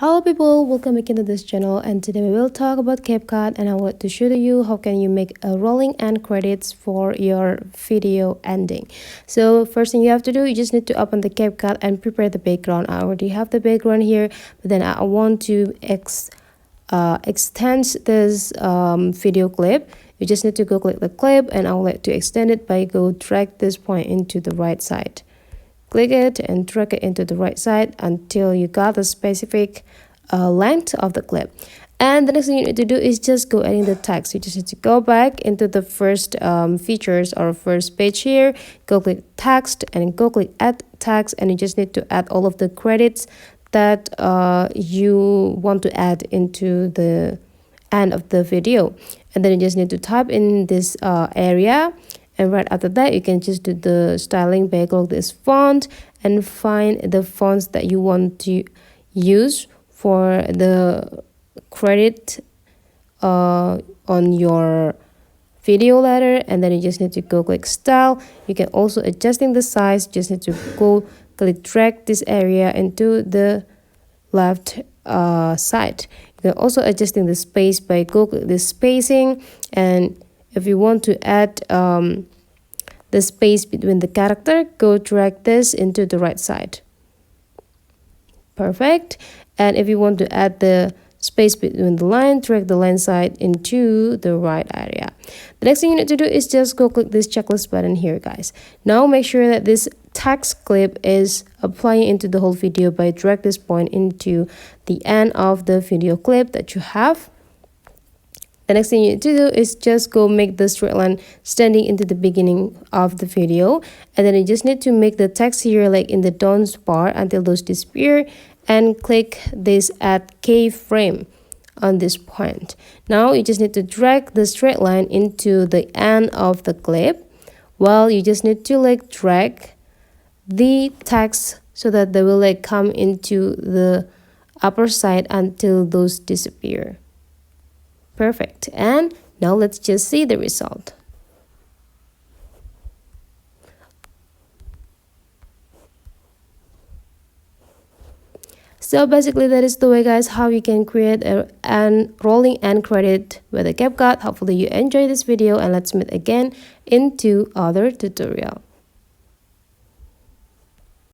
Hello people, welcome back into this channel, and today we will talk about CapCut, and I want to show you how can you make a rolling end credits for your video ending. So first thing you have to do, you just need to open the CapCut and prepare the background. I already have the background here, but then I want to extend this video clip. You just need to go click the clip, and I will like to extend it by go drag this point into the right side. Click it and drag it into the right side until you got the specific length of the clip. And the next thing you need to do is just go adding the text. You just need to go back into the first features or first page here, go click text and go click add text, and you just need to add all of the credits that you want to add into the end of the video. And then you just need to type in this area. And right after that, you can just do the styling by go this font and find the fonts that you want to use for the credit on your video letter. And then you just need to go click style. You can also adjusting the size. Just need to go click drag this area into the left side. You can also adjusting the space by go click the spacing, and if you want to add the space between the character, go drag this into the right side. Perfect. And if you want to add the space between the line, drag the line side into the right area. The next thing you need to do is just go click this checklist button here, guys. Now make sure that this text clip is applying into the whole video by drag this point into the end of the video clip that you have. The next thing you need to do is just go make the straight line standing into the beginning of the video, and then you just need to make the text here like in the down bar until those disappear, and click this add keyframe on this point. Now you just need to drag the straight line into the end of the clip, while you just need to like drag the text so that they will like come into the upper side until those disappear. Perfect. And now let's just see the result. So basically that is the way, guys, how you can create a rolling end credit with a CapCut. Hopefully you enjoy this video, and let's meet again into other tutorial.